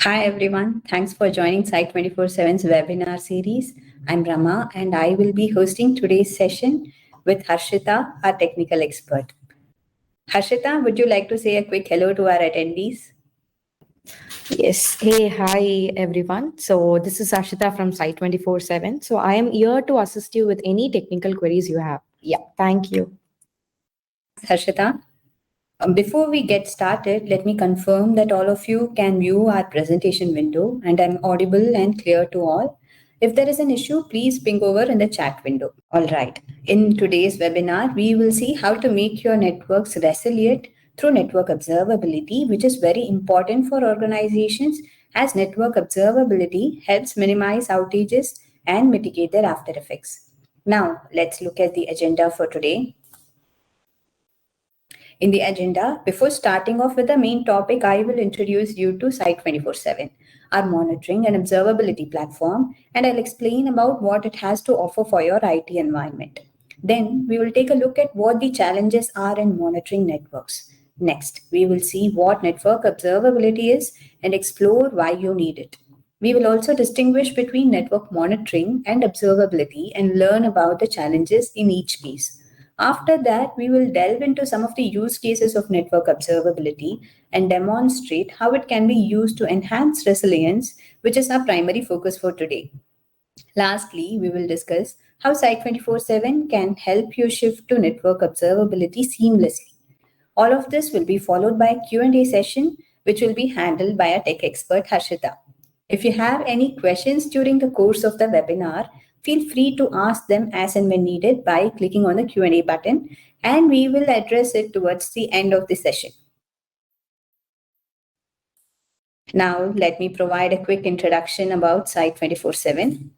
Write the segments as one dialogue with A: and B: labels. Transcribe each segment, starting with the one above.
A: Hi everyone, thanks for joining Site 24/7's webinar series. I'm Rama and I will be hosting today's session with Harshita, our technical expert. Harshita, would you like to say a quick hello to our attendees?
B: Yes. Hey, hi everyone. So this is Ashita from Site 24/7. So I am here to assist you with any technical queries you have. Yeah, thank you.
A: Harshita, before we get started, let me confirm that all of you can view our presentation window and I'm audible and clear to all. If there is an issue, please ping over in the chat window. All right. In today's webinar, we will see how to make your networks resilient through network observability, which is very important for organizations as network observability helps minimize outages and mitigate their after effects. Now, let's look at the agenda for today. In the agenda, before starting off with the main topic, I will introduce you to Site 24/7, our monitoring and observability platform, and I'll explain about what it has to offer for your IT environment. Then we will take a look at what the challenges are in monitoring networks. Next, we will see what network observability is and explore why you need it. We will also distinguish between network monitoring and observability and learn about the challenges in each case. After that, we will delve into some of the use cases of network observability and demonstrate how it can be used to enhance resilience, which is our primary focus for today. Lastly, we will discuss how Site 24/7 can help you shift to network observability seamlessly. All of this will be followed by a Q&A session, which will be handled by our tech expert, Harshita. If you have any questions during the course of the webinar, feel free to ask them as and when needed by clicking on the Q&A button, and we will address it towards the end of the session. Now, let me provide a quick introduction about Site 24/7.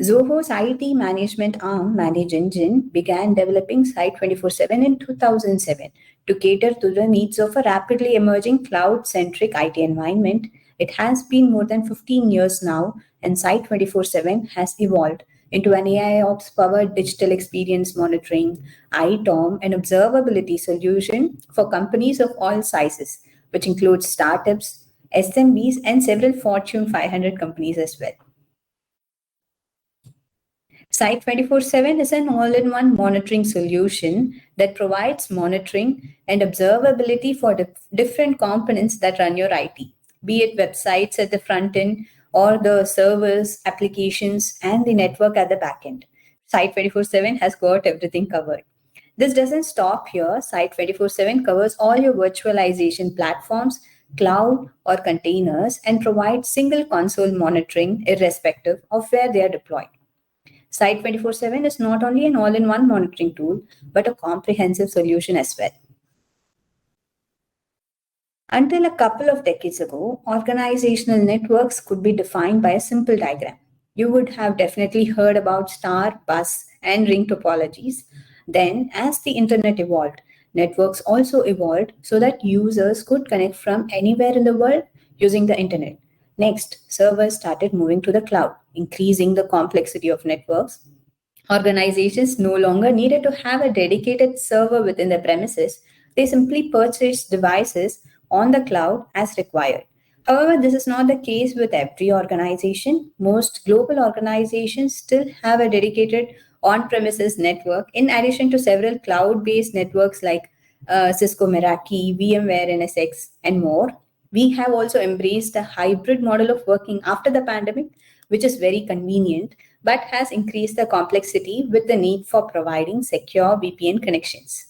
A: Zoho's IT management arm, Manage Engine, began developing Site 24/7 in 2007 to cater to the needs of a rapidly emerging cloud-centric IT environment. It has been more than 15 years now, and Site 24/7 has evolved into an AIOps-powered digital experience monitoring, ITOM, and observability solution for companies of all sizes, which includes startups, SMBs, and several Fortune 500 companies as well. Site 24/7 is an all-in-one monitoring solution that provides monitoring and observability for different components that run your IT, be it websites at the front end or the servers, applications, and the network at the back end. Site 24/7 has got everything covered. This doesn't stop here. Site 24/7 covers all your virtualization platforms, cloud, or containers, and provides single console monitoring irrespective of where they are deployed. Site 24/7 is not only an all-in-one monitoring tool, but a comprehensive solution as well. Until a couple of decades ago, organizational networks could be defined by a simple diagram. You would have definitely heard about star, bus, and ring topologies. Then, as the internet evolved, networks also evolved so that users could connect from anywhere in the world using the internet. Next, servers started moving to the cloud, increasing the complexity of networks. Organizations no longer needed to have a dedicated server within the premises. They simply purchased devices on the cloud as required. However, this is not the case with every organization. Most global organizations still have a dedicated on-premises network in addition to several cloud-based networks like Cisco Meraki, VMware NSX, and more. We have also embraced a hybrid model of working after the pandemic, which is very convenient, but has increased the complexity with the need for providing secure VPN connections.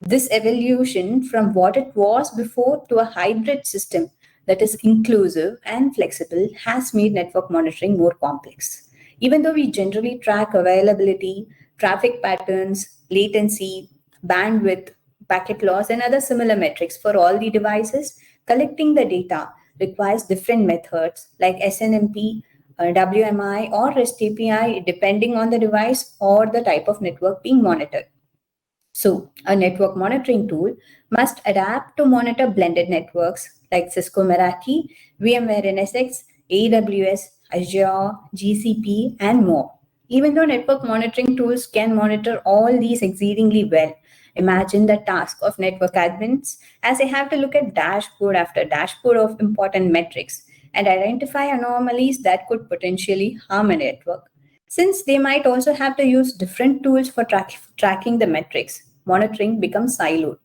A: This evolution from what it was before to a hybrid system that is inclusive and flexible has made network monitoring more complex. Even though we generally track availability, traffic patterns, latency, bandwidth, packet loss, and other similar metrics for all the devices, collecting the data requires different methods like SNMP, WMI, or REST API, depending on the device or the type of network being monitored. So, a network monitoring tool must adapt to monitor blended networks like Cisco Meraki, VMware NSX, AWS, Azure, GCP, and more. Even though network monitoring tools can monitor all these exceedingly well, Imagine the task of network admins as they have to look at dashboard after dashboard of important metrics and identify anomalies that could potentially harm a network. Since they might also have to use different tools for tracking the metrics, monitoring becomes siloed.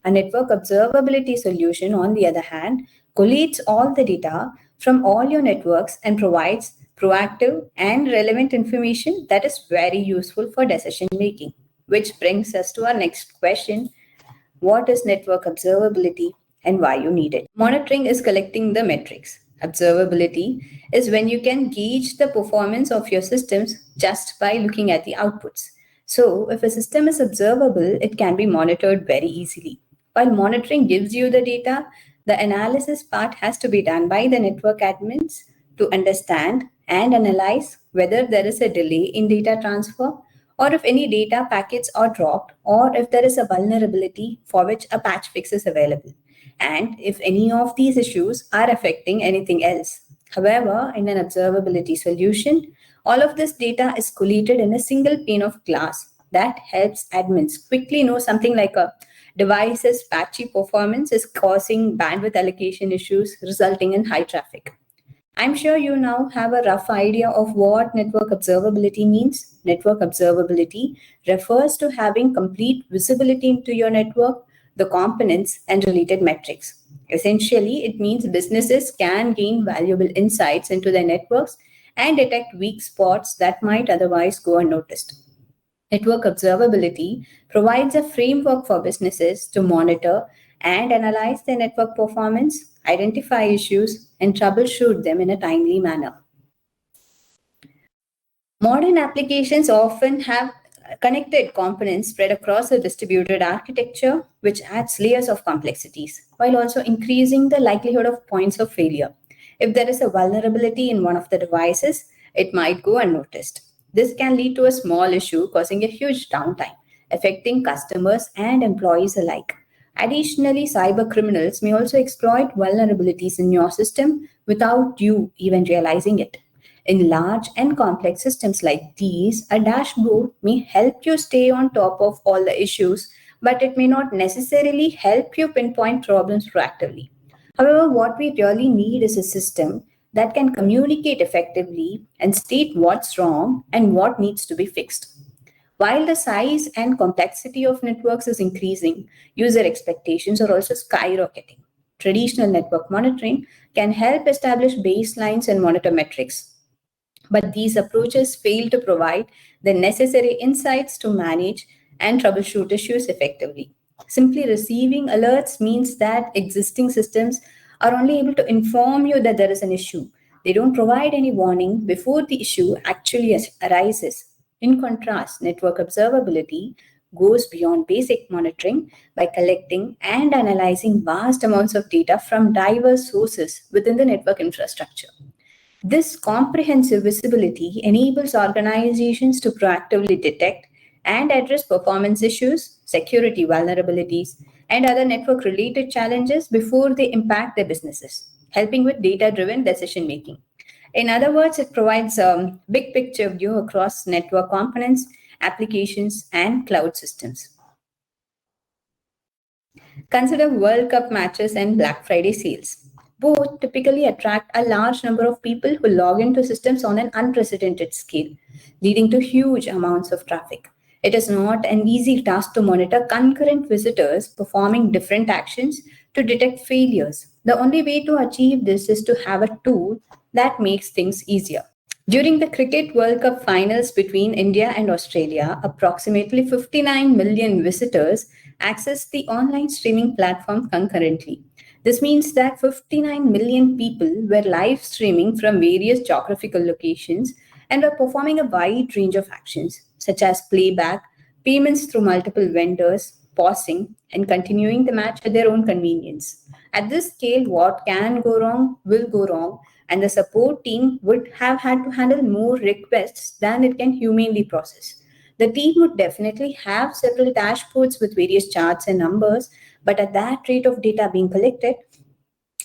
A: A network observability solution, on the other hand, collates all the data from all your networks and provides proactive and relevant information that is very useful for decision making. Which brings us to our next question: what is network observability and why you need it? Monitoring is collecting the metrics. Observability is when you can gauge the performance of your systems just by looking at the outputs. So, if a system is observable, it can be monitored very easily. While monitoring gives you the data, the analysis part has to be done by the network admins to understand and analyze whether there is a delay in data transfer, or if any data packets are dropped, or if there is a vulnerability for which a patch fix is available, and if any of these issues are affecting anything else. However, in an observability solution, all of this data is collated in a single pane of glass that helps admins quickly know something like a device's patchy performance is causing bandwidth allocation issues resulting in high traffic. I'm sure you now have a rough idea of what network observability means. Network observability refers to having complete visibility into your network, the components, and related metrics. Essentially, it means businesses can gain valuable insights into their networks and detect weak spots that might otherwise go unnoticed. Network observability provides a framework for businesses to monitor and analyze their network performance, identify issues, and troubleshoot them in a timely manner. Modern applications often have connected components spread across a distributed architecture, which adds layers of complexities, while also increasing the likelihood of points of failure. If there is a vulnerability in one of the devices, it might go unnoticed. This can lead to a small issue causing a huge downtime, affecting customers and employees alike. Additionally, cyber criminals may also exploit vulnerabilities in your system without you even realizing it. In large and complex systems like these, a dashboard may help you stay on top of all the issues, but it may not necessarily help you pinpoint problems proactively. However, what we really need is a system that can communicate effectively and state what's wrong and what needs to be fixed. While the size and complexity of networks is increasing, user expectations are also skyrocketing. Traditional network monitoring can help establish baselines and monitor metrics, but these approaches fail to provide the necessary insights to manage and troubleshoot issues effectively. Simply receiving alerts means that existing systems are only able to inform you that there is an issue. They don't provide any warning before the issue actually arises. In contrast, network observability goes beyond basic monitoring by collecting and analyzing vast amounts of data from diverse sources within the network infrastructure. This comprehensive visibility enables organizations to proactively detect and address performance issues, security vulnerabilities, and other network related challenges before they impact their businesses, helping with data driven decision making. In other words, it provides a big picture view across network components, applications, and cloud systems. Consider World Cup matches and Black Friday sales. Both typically attract a large number of people who log into systems on an unprecedented scale, leading to huge amounts of traffic. It is not an easy task to monitor concurrent visitors performing different actions to detect failures. The only way to achieve this is to have a tool that makes things easier. During the Cricket World Cup finals between India and Australia, approximately 59 million visitors accessed the online streaming platform concurrently. This means that 59 million people were live streaming from various geographical locations and were performing a wide range of actions, such as playback, payments through multiple vendors, pausing, and continuing the match at their own convenience. At this scale, what can go wrong will go wrong, and the support team would have had to handle more requests than it can humanly process. The team would definitely have several dashboards with various charts and numbers, but at that rate of data being collected,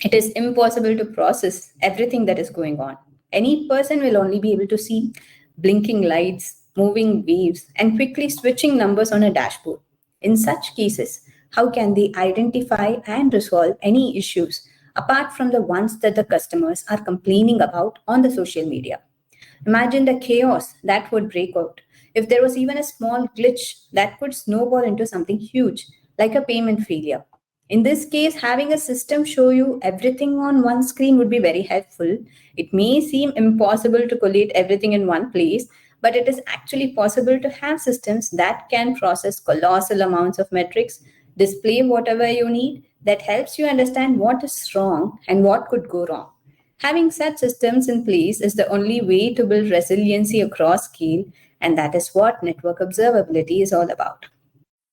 A: it is impossible to process everything that is going on. Any person will only be able to see blinking lights, moving waves, and quickly switching numbers on a dashboard. In such cases, how can they identify and resolve any issues apart from the ones that the customers are complaining about on the social media? Imagine the chaos that would break out if there was even a small glitch that could snowball into something huge, like a payment failure. In this case, having a system show you everything on one screen would be very helpful. It may seem impossible to collate everything in one place, but it is actually possible to have systems that can process colossal amounts of metrics, display whatever you need, that helps you understand what is wrong and what could go wrong. Having such systems in place is the only way to build resiliency across scale, and that is what network observability is all about.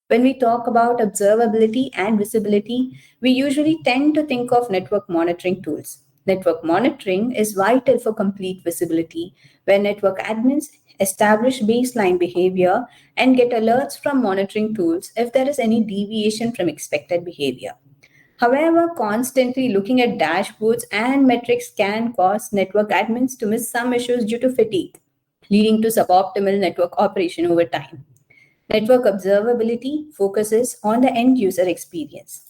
A: When we talk about observability and visibility, we usually tend to think of network monitoring tools. Network monitoring is vital for complete visibility, where network admins establish baseline behavior and get alerts from monitoring tools if there is any deviation from expected behavior. However, constantly looking at dashboards and metrics can cause network admins to miss some issues due to fatigue, leading to suboptimal network operation over time. Network observability focuses on the end user experience.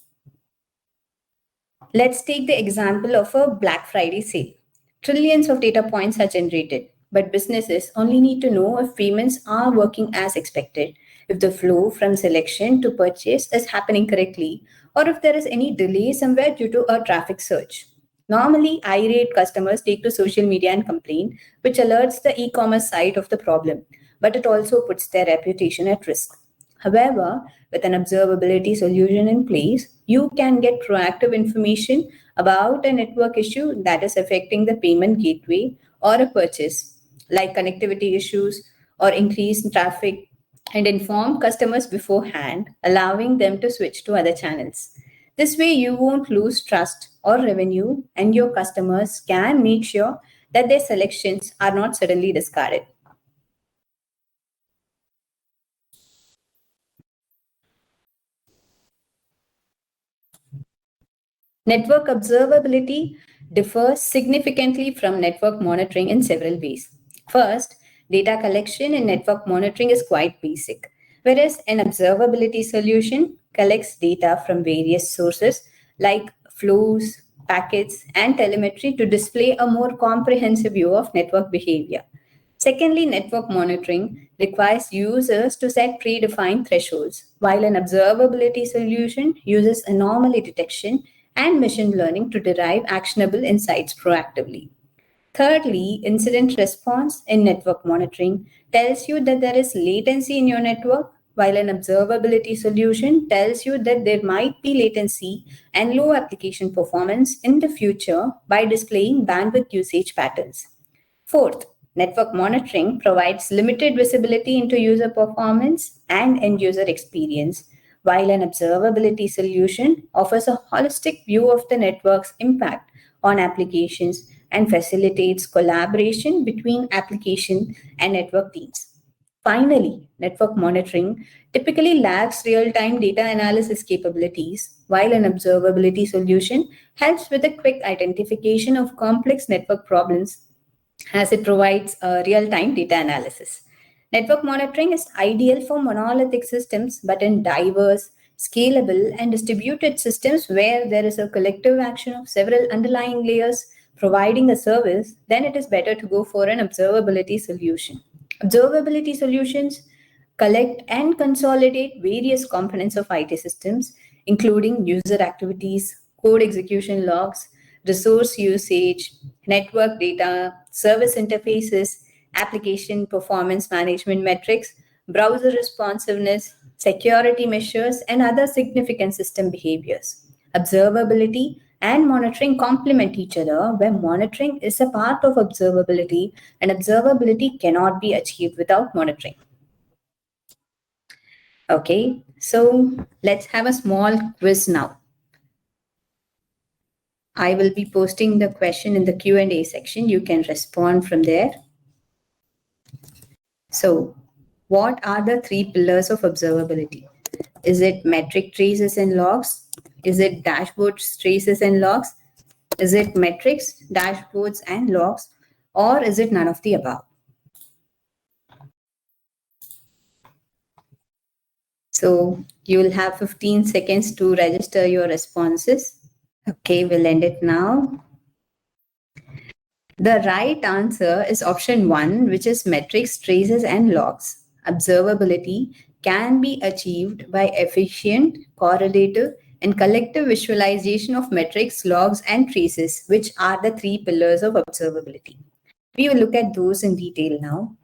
A: Let's take the example of a Black Friday sale. Trillions of data points are generated, but businesses only need to know if payments are working as expected, if the flow from selection to purchase is happening correctly, or if there is any delay somewhere due to a traffic surge. Normally, irate customers take to social media and complain, which alerts the e commerce side of the problem, but it also puts their reputation at risk. However, with an observability solution in place, you can get proactive information about a network issue that is affecting the payment gateway or a purchase, like connectivity issues or increased traffic, and inform customers beforehand, allowing them to switch to other channels. This way, you won't lose trust or revenue, and your customers can make sure that their selections are not suddenly discarded. Network observability differs significantly from network monitoring in several ways. First, data collection in network monitoring is quite basic, whereas an observability solution collects data from various sources like flows, packets, and telemetry to display a more comprehensive view of network behavior. Secondly, network monitoring requires users to set predefined thresholds, while an observability solution uses anomaly detection and machine learning to derive actionable insights proactively. Thirdly, incident response in network monitoring tells you that there is latency in your network, while an observability solution tells you that there might be latency and low application performance in the future by displaying bandwidth usage patterns. Fourth, network monitoring provides limited visibility into user performance and end user experience, while an observability solution offers a holistic view of the network's impact on applications and facilitates collaboration between application and network teams. Finally, network monitoring typically lacks real time data analysis capabilities, while an observability solution helps with the quick identification of complex network problems as it provides real time data analysis. Network monitoring is ideal for monolithic systems, but in diverse, scalable, and distributed systems where there is a collective action of several underlying layers providing a service, then it is better to go for an observability solution. Observability solutions collect and consolidate various components of IT systems, including user activities, code execution logs, resource usage, network data, service interfaces, application performance management metrics, browser responsiveness, security measures, and other significant system behaviors. Observability and monitoring complement each other, where monitoring is a part of observability, and observability cannot be achieved without monitoring. Okay, so let's have a small quiz now. I will be posting the question in the Q&A section. You can respond from there. So, what are the three pillars of observability? Is it metric traces and logs? Is it dashboards, traces and logs? Is it metrics, dashboards and logs? Or is it none of the above? So You will have 15 seconds to register your responses. Okay, we'll end it now. The right answer is option 1, which is metrics, traces, and logs. Observability can be achieved by efficient, correlative, and collective visualization of metrics, logs, and traces, which are the 3 pillars of observability. We will look at those in detail now.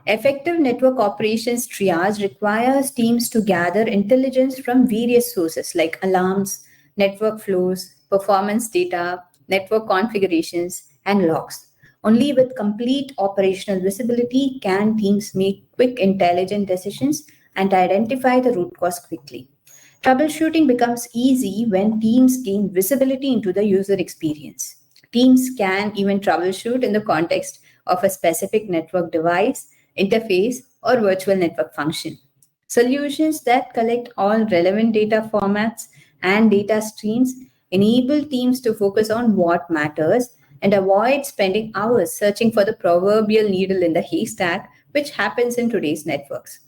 A: Effective network operations triage requires teams to gather intelligence from various sources like alarms, network flows, performance data, network configurations, and logs. Only with complete operational visibility can teams make quick, intelligent decisions and identify the root cause quickly. Troubleshooting becomes easy when teams gain visibility into the user experience. Teams can even troubleshoot in the context of a specific network device, interface, or virtual network function. Solutions that collect all relevant data formats and data streams enable teams to focus on what matters and avoid spending hours searching for the proverbial needle in the haystack, which happens in today's networks.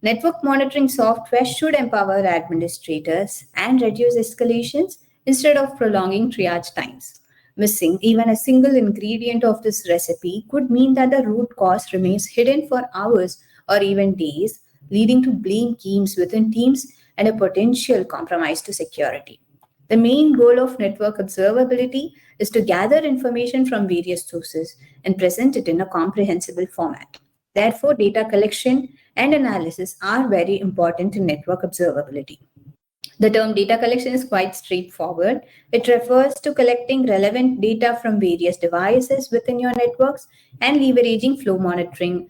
A: Network monitoring software should empower administrators and reduce escalations instead of prolonging triage times. Missing even a single ingredient of this recipe could mean that the root cause remains hidden for hours or even days, leading to blame games within teams and a potential compromise to security. The main goal of network observability is to gather information from various sources and present it in a comprehensible format. Therefore, data collection and analysis are very important in network observability. The term data collection is quite straightforward. It refers to collecting relevant data from various devices within your networks and leveraging flow monitoring,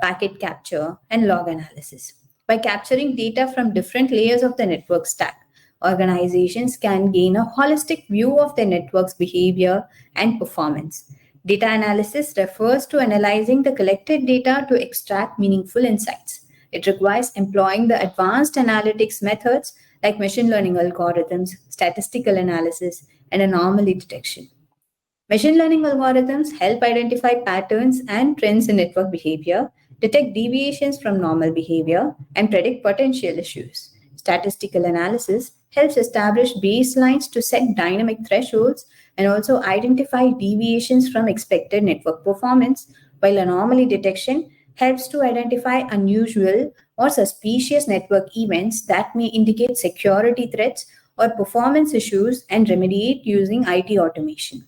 A: packet capture, and log analysis. By capturing data from different layers of the network stack, organizations can gain a holistic view of their network's behavior and performance. Data analysis refers to analyzing the collected data to extract meaningful insights. It requires employing the advanced analytics methods like machine learning algorithms, statistical analysis, and anomaly detection. Machine learning algorithms help identify patterns and trends in network behavior, detect deviations from normal behavior, and predict potential issues. Statistical analysis helps establish baselines to set dynamic thresholds and also identify deviations from expected network performance, while anomaly detection helps to identify unusual or suspicious network events that may indicate security threats or performance issues and remediate using IT automation.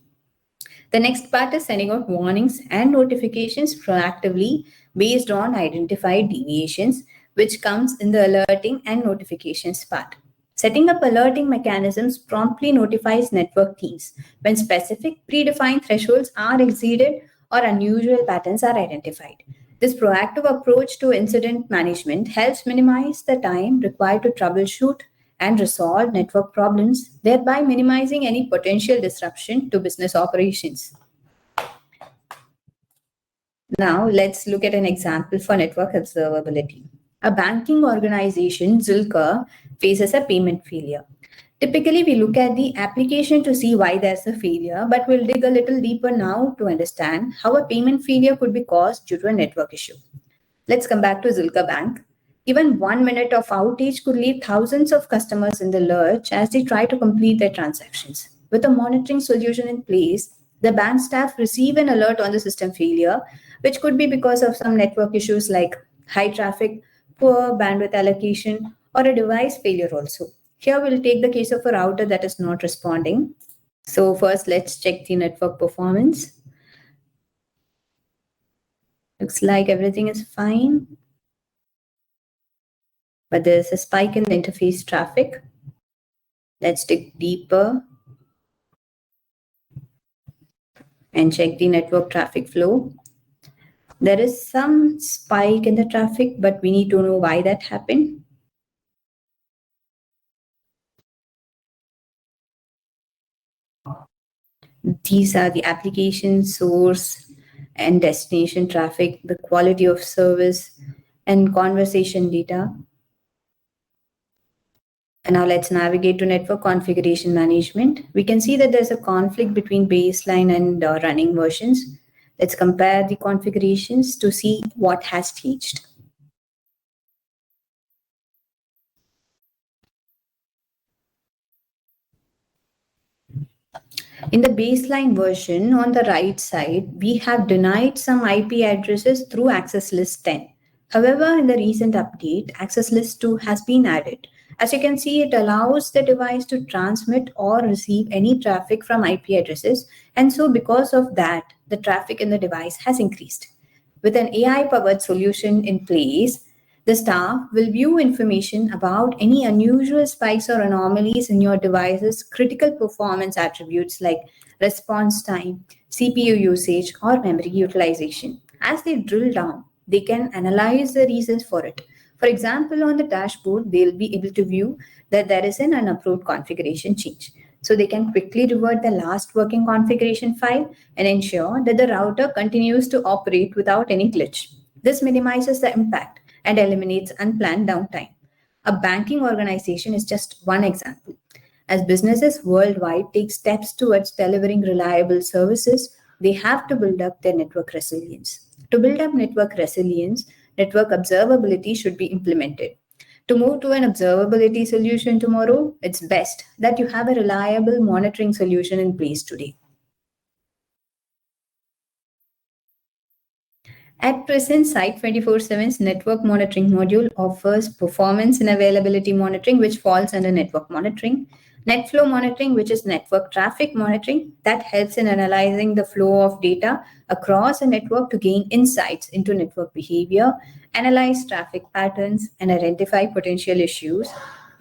A: The next part is sending out warnings and notifications proactively based on identified deviations, which comes in the alerting and notifications part. Setting up alerting mechanisms promptly notifies network teams when specific predefined thresholds are exceeded or unusual patterns are identified. This proactive approach to incident management helps minimize the time required to troubleshoot and resolve network problems, thereby minimizing any potential disruption to business operations. Now, let's look at an example for network observability. A banking organization, Zulka, faces a payment failure. Typically, we look at the application to see why there's a failure, but we'll dig a little deeper now to understand how a payment failure could be caused due to a network issue. Let's come back to Zulka Bank. Even 1 minute of outage could leave thousands of customers in the lurch as they try to complete their transactions. With a monitoring solution in place, the bank staff receive an alert on the system failure, which could be because of some network issues like high traffic, poor bandwidth allocation, or a device failure also. Here we'll take the case of a router that is not responding. So first, let's check the network performance. Looks like everything is fine, but there's a spike in the interface traffic. Let's dig deeper and check the network traffic flow. There is some spike in the traffic, but we need to know why that happened. These are the application source and destination traffic, the quality of service, and conversation data. And now let's navigate to network configuration management. We can see that there's a conflict between baseline and running versions. Let's compare the configurations to see what has changed. In the baseline version on the right side, we have denied some IP addresses through access list 10. However, in the recent update, access list 2 has been added. As you can see, it allows the device to transmit or receive any traffic from IP addresses. And so because of that, the traffic in the device has increased. With an AI-powered solution in place, the staff will view information about any unusual spikes or anomalies in your device's critical performance attributes like response time, CPU usage, or memory utilization. As they drill down, they can analyze the reasons for it. For example, on the dashboard, they'll be able to view that there is an unapproved configuration change. So they can quickly revert the last working configuration file and ensure that the router continues to operate without any glitch. This minimizes the impact and eliminates unplanned downtime. A banking organization is just one example. As businesses worldwide take steps towards delivering reliable services, they have to build up their network resilience. To build up network resilience, network observability should be implemented. To move to an observability solution tomorrow, it's best that you have a reliable monitoring solution in place today. At present, Site 24/7's network monitoring module offers performance and availability monitoring, which falls under network monitoring, NetFlow monitoring, which is network traffic monitoring, that helps in analyzing the flow of data across a network to gain insights into network behavior, analyze traffic patterns, and identify potential issues,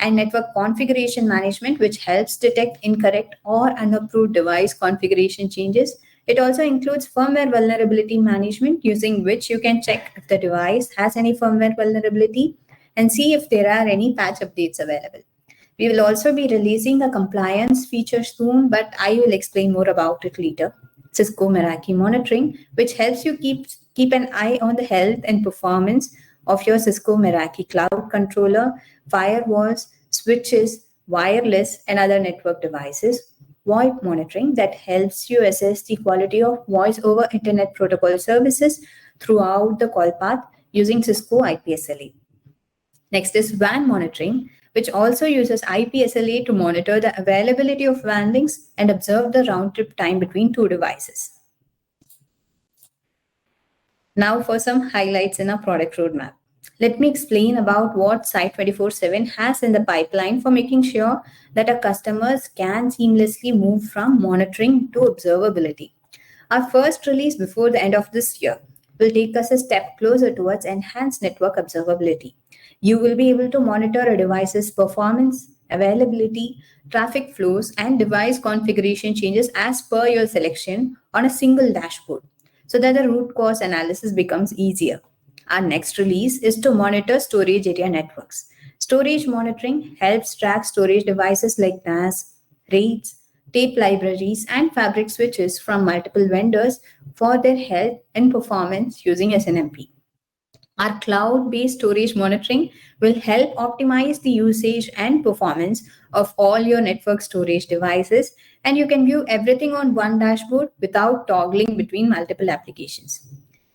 A: and network configuration management, which helps detect incorrect or unapproved device configuration changes. It also includes firmware vulnerability management, using which you can check if the device has any firmware vulnerability and see if there are any patch updates available. We will also be releasing a compliance feature soon, but I will explain more about it later. Cisco Meraki monitoring, which helps you keep an eye on the health and performance of your Cisco Meraki cloud controller, firewalls, switches, wireless, and other network devices. VoIP monitoring, that helps you assess the quality of voice over Internet Protocol services throughout the call path using Cisco IPSLA. Next is WAN monitoring, which also uses IPSLA to monitor the availability of WAN links and observe the round trip time between two devices. Now for some highlights in our product roadmap. Let me explain about what Site 24/7 has in the pipeline for making sure that our customers can seamlessly move from monitoring to observability. Our first release before the end of this year will take us a step closer towards enhanced network observability. You will be able to monitor a device's performance, availability, traffic flows, and device configuration changes as per your selection on a single dashboard, so that the root cause analysis becomes easier. Our next release is to monitor storage area networks. Storage monitoring helps track storage devices like NAS, RAIDs, tape libraries, and fabric switches from multiple vendors for their health and performance using SNMP. Our cloud-based storage monitoring will help optimize the usage and performance of all your network storage devices, and you can view everything on one dashboard without toggling between multiple applications.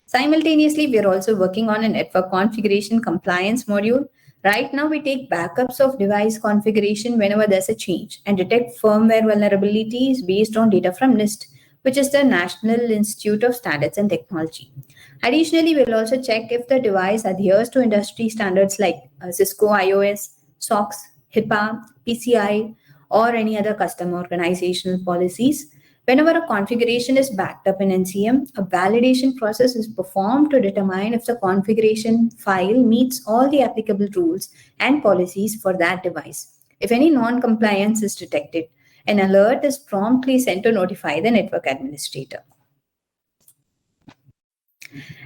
A: Simultaneously, we are also working on a network configuration compliance module. Right now, we take backups of device configuration whenever there's a change and detect firmware vulnerabilities based on data from NIST, which is the National Institute of Standards and Technology. Additionally, we'll also check if the device adheres to industry standards like Cisco iOS, SOX, HIPAA, PCI, or any other custom organizational policies. Whenever a configuration is backed up in NCM, a validation process is performed to determine if the configuration file meets all the applicable rules and policies for that device. If any non-compliance is detected, an alert is promptly sent to notify the network administrator.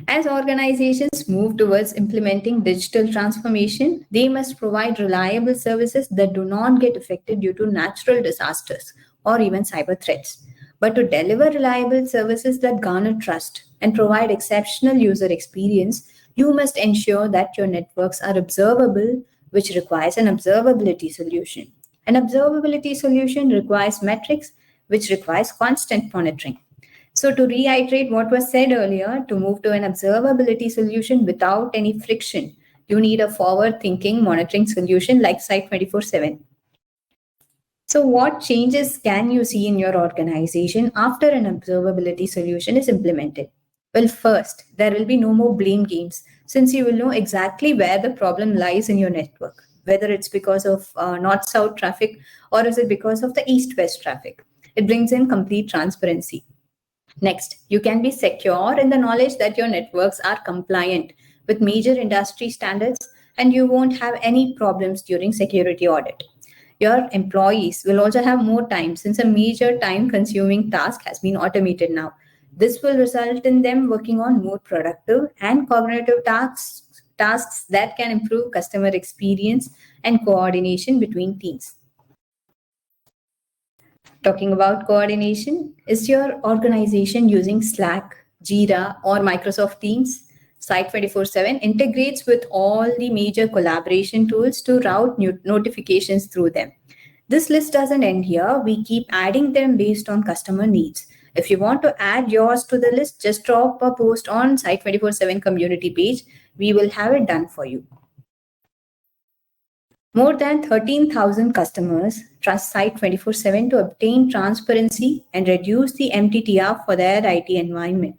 A: As organizations move towards implementing digital transformation, they must provide reliable services that do not get affected due to natural disasters or even cyber threats. But to deliver reliable services that garner trust and provide exceptional user experience, you must ensure that your networks are observable, which requires an observability solution. An observability solution requires metrics, which requires constant monitoring. So to reiterate what was said earlier, to move to an observability solution without any friction, you need a forward-thinking monitoring solution like Site 24/7. So what changes can you see in your organization after an observability solution is implemented? Well, first, there will be no more blame games since you will know exactly where the problem lies in your network, whether it's because of north-south traffic or is it because of the east-west traffic. It brings in complete transparency. Next, you can be secure in the knowledge that your networks are compliant with major industry standards and you won't have any problems during security audit. Your employees will also have more time since a major time consuming task has been automated now. This will result in them working on more productive and cognitive tasks that can improve customer experience and coordination between teams. Talking about coordination, is your organization using Slack, Jira, or Microsoft Teams? Site 24/7 integrates with all the major collaboration tools to route notifications through them. This list doesn't end here. We keep adding them based on customer needs. If you want to add yours to the list, just drop a post on Site 24/7 community page. We will have it done for you. More than 13,000 customers trust Site 24/7 to obtain transparency and reduce the MTTR for their IT environment.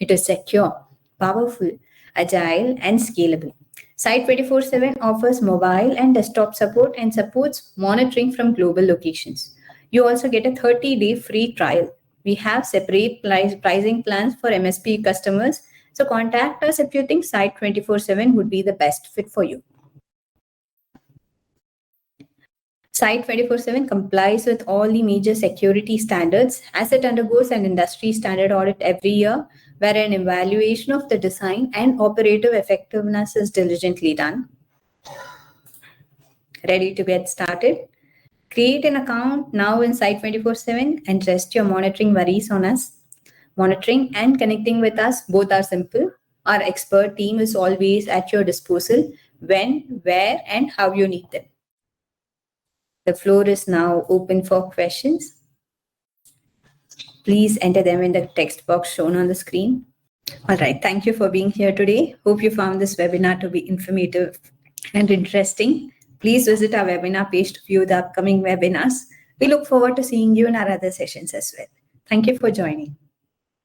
A: It is secure, powerful, agile, and scalable. Site 24/7 offers mobile and desktop support and supports monitoring from global locations. You also get a 30-day free trial. We have separate pricing plans for MSP customers, so contact us if you think Site 24/7 would be the best fit for you. Site 24/7 complies with all the major security standards as it undergoes an industry standard audit every year, where an evaluation of the design and operative effectiveness is diligently done. Ready to get started? Create an account now in Site 24/7 and rest your monitoring worries on us. Monitoring and connecting with us both are simple. Our expert team is always at your disposal when, where, and how you need them. The floor is now open for questions. Please enter them in the text box shown on the screen. All right, thank you for being here today. Hope you found this webinar to be informative and interesting. Please visit our webinar page to view the upcoming webinars. We look forward to seeing you in our other sessions as well. Thank you for joining.